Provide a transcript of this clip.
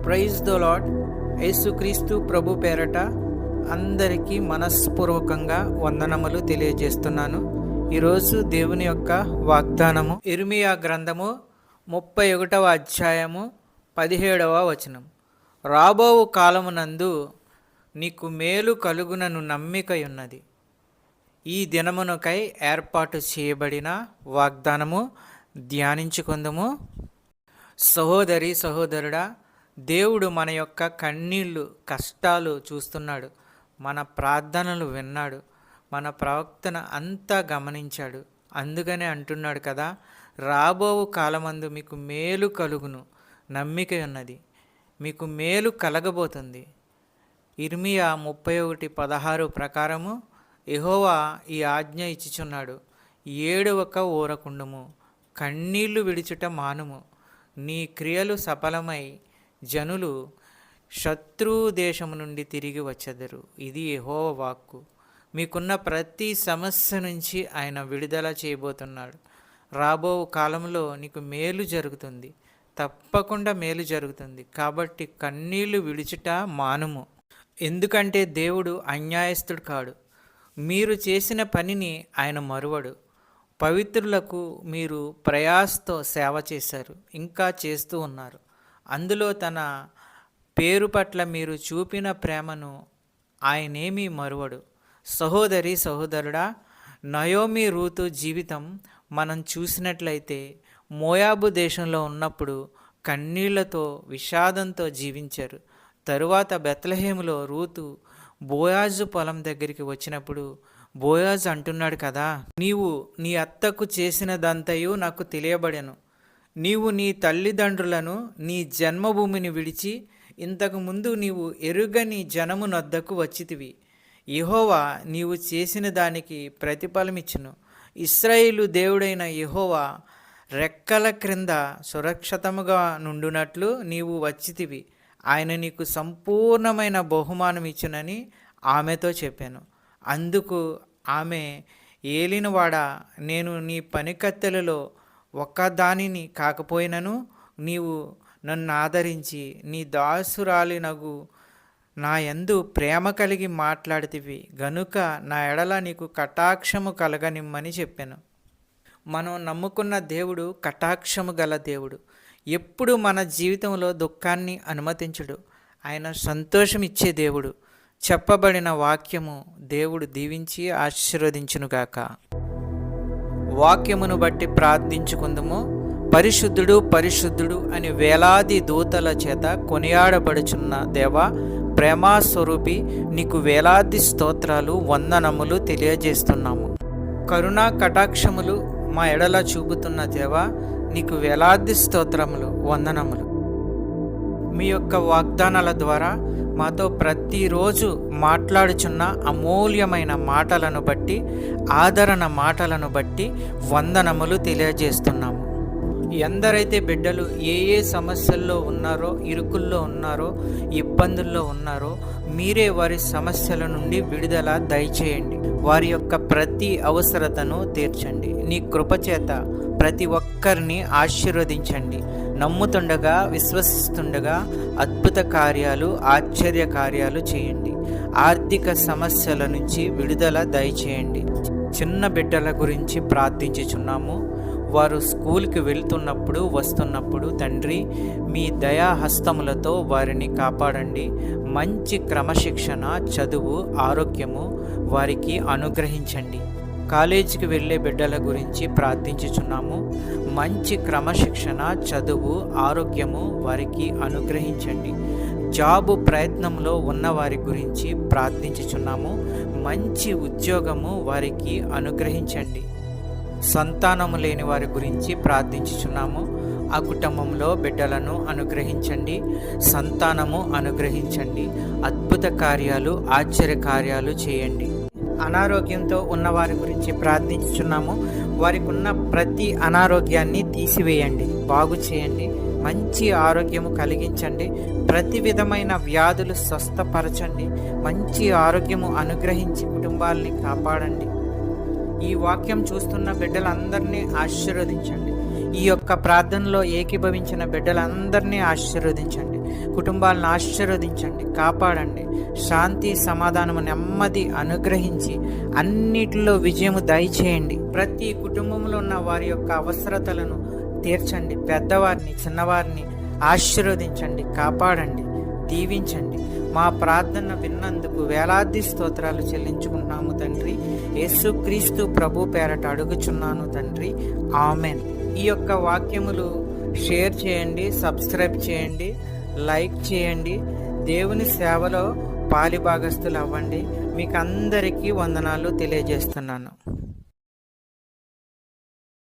Praise the lord. యేసుక్రీస్తు ప్రభు పేరట అందరికీ మనస్పూర్వకంగా వందనములు తెలియజేస్తున్నాను. ఈరోజు దేవుని యొక్క వాగ్దానము ఇర్మియా గ్రంథము 31వ అధ్యాయము 17వ వచనం. రాబోవు కాలమునందు నీకు మేలు కలుగునను నమ్మికయున్నది. ఈ దినమునకై ఏర్పాటు చేయబడిన వాగ్దానము ధ్యానించుకుందాము. సహోదరి సహోదరుడా, దేవుడు మన యొక్క కన్నీళ్ళు కష్టాలు చూస్తున్నాడు. మన ప్రార్థనలు విన్నాడు. మన ప్రవక్తన అంతా గమనించాడు. అందుకనే అంటున్నాడు కదా, రాబోవు కాలమందు మీకు మేలు కలుగును నమ్మిక ఉన్నది. మీకు మేలు కలగబోతుంది. ఇర్మియా 31:16 ప్రకారము యెహోవా ఈ ఆజ్ఞ ఇచ్చుచున్నాడు. ఏడవక ఊరకుండుము, కన్నీళ్లు విడిచుట మానుము. నీ క్రియలు సఫలమై జనులు శత్రు దేశము నుండి తిరిగి వచ్చెదరు. ఇది యెహోవా వాక్కు. మీకున్న ప్రతి సమస్య నుంచి ఆయన విడుదల చేయబోతున్నాడు. రాబో కాలంలో నీకు మేలు జరుగుతుంది. తప్పకుండా మేలు జరుగుతుంది. కాబట్టి కన్నీళ్లు విడిచుట మానుము. ఎందుకంటే దేవుడు అన్యాయస్తుడు కాడు. మీరు చేసిన పనిని ఆయన మరువడు. పవిత్రులకు మీరు ప్రయాసతో సేవ చేశారు, ఇంకా చేస్తూ ఉన్నారు. అందులో తన పేరు పట్ల మీరు చూపిన ప్రేమను ఆయనేమీ మరువడు. సహోదరి సహోదరుడా, నయోమి రూతు జీవితం మనం చూసినట్లయితే మోయాబు దేశంలో ఉన్నప్పుడు కన్నీళ్లతో విషాదంతో జీవించారు. తరువాత బెత్లెహేములో రూతు బోయాజు పొలం దగ్గరికి వచ్చినప్పుడు బోయాజు అంటున్నాడు కదా, నీవు నీ అత్తకు చేసినదంతయు నాకు తెలియబడెను. నీవు నీ తల్లిదండ్రులను నీ జన్మభూమిని విడిచి ఇంతకు ముందు నీవు ఎరుగని జనము నొద్దకు వచ్చితివి. యెహోవా నీవు చేసిన దానికి ప్రతిఫలమిచ్చును. ఇశ్రాయేలు దేవుడైన యెహోవా రెక్కల క్రింద సురక్షితముగా నుండునట్లు నీవు వచ్చితివి. ఆయన నీకు సంపూర్ణమైన బహుమానం ఇచ్చునని ఆమెతో చెప్పాను. అందుకు ఆమె, ఏలినవాడా, నేను నీ పనికత్తెలలో ఒక్కదానిని కాకపోయినను నీవు నన్ను ఆదరించి నీ దాసురాలినగు నా యందు ప్రేమ కలిగి మాట్లాడితివి గనుక నా ఎడల నీకు కటాక్షము కలగనిమ్మని చెప్పాను. మనం నమ్ముకున్న దేవుడు కటాక్షము గల దేవుడు. ఎప్పుడు మన జీవితంలో దుఃఖాన్ని అనుమతించడు. ఆయన సంతోషం ఇచ్చే దేవుడు. చెప్పబడిన వాక్యము దేవుడు దీవించి ఆశీర్వదించునుగాక. వాక్యమును బట్టి ప్రార్థించుకుందుము. పరిశుద్ధుడు పరిశుద్ధుడు అని వేలాది దూతల చేత కొనియాడబడుచున్న దేవా, ప్రేమాస్వరూపి, నీకు వేలాది స్తోత్రాలు వందనములు తెలియజేస్తున్నాము. కరుణా కటాక్షములు మా ఎడల చూపుతున్న దేవా, నీకు వేలాది స్తోత్రములు వందనములు. మీ యొక్క వాగ్దానాల ద్వారా మాతో ప్రతిరోజు మాట్లాడుచున్న అమూల్యమైన మాటలను బట్టి, ఆదరణ మాటలను బట్టి వందనములు తెలియజేస్తున్నాము. ఎందరైతే బిడ్డలు ఏ ఏ సమస్యల్లో ఉన్నారో, ఇరుకుల్లో ఉన్నారో, ఇబ్బందుల్లో ఉన్నారో, మీరే వారి సమస్యల నుండి విడుదల దయచేయండి. వారి యొక్క ప్రతి అవసరతను తీర్చండి. నీ కృపచేత ప్రతి ఒక్కరిని ఆశీర్వదించండి. నమ్ముతుండగా, విశ్వసిస్తుండగా అద్భుత కార్యాలు, ఆశ్చర్య కార్యాలు చేయండి. ఆర్థిక సమస్యల నుంచి విడుదల దయచేయండి. చిన్న బిడ్డల గురించి ప్రార్థించుచున్నాము. వారు స్కూల్కి వెళ్తున్నప్పుడు, వస్తున్నప్పుడు తండ్రి మీ దయాహస్తములతో వారిని కాపాడండి. మంచి క్రమశిక్షణ, చదువు, ఆరోగ్యము వారికి అనుగ్రహించండి. కాలేజీకి వెళ్ళే బిడ్డల గురించి ప్రార్థించుచున్నాము. మంచి క్రమశిక్షణ, చదువు, ఆరోగ్యము వారికి అనుగ్రహించండి. జాబు ప్రయత్నంలో ఉన్న వారి గురించి ప్రార్థించుచున్నాము. మంచి ఉద్యోగము వారికి అనుగ్రహించండి. సంతానము లేని వారి గురించి ప్రార్థించుచున్నాము. ఆ కుటుంబంలో బిడ్డలను అనుగ్రహించండి. సంతానము అనుగ్రహించండి. అద్భుత కార్యాలు, ఆశ్చర్య కార్యాలు చేయండి. అనారోగ్యంతో ఉన్నవారి గురించి ప్రార్థించుచున్నాము. వారికి ఉన్న ప్రతి అనారోగ్యాన్ని తీసివేయండి, బాగు చేయండి. మంచి ఆరోగ్యము కలిగించండి. ప్రతి విధమైన వ్యాధులు స్వస్థపరచండి. మంచి ఆరోగ్యము అనుగ్రహించి కుటుంబాలని కాపాడండి. ఈ వాక్యం చూస్తున్న బిడ్డలందరినీ ఆశీర్వదించండి. ఈ యొక్క ప్రార్థనలో ఏకీభవించిన బిడ్డలందరినీ ఆశీర్వదించండి, కుటుంబాలను ఆశీర్వదించండి, కాపాడండి. శాంతి, సమాధానము, నెమ్మది అనుగ్రహించి అన్నిటిలో విజయము దయచేయండి. ప్రతి కుటుంబంలో ఉన్న వారి యొక్క అవసరతలను తీర్చండి. పెద్దవారిని, చిన్నవారిని ఆశీర్వదించండి, కాపాడండి, దీవించండి. మా ప్రార్థన విన్నందుకు వేలాది స్తోత్రాలు చెల్లించుకుంటున్నాము తండ్రి. యేసుక్రీస్తు ప్రభు పేరట అడుగుచున్నాను తండ్రి, ఆమెన్. ఈ యొక్క వాక్యములు షేర్ చేయండి, సబ్స్క్రైబ్ చేయండి, లైక్ చేయండి. దేవుని సేవలో పాలిభాగస్తులు అవ్వండి. మీకు అందరికీ వందనాలు తెలియజేస్తున్నాను.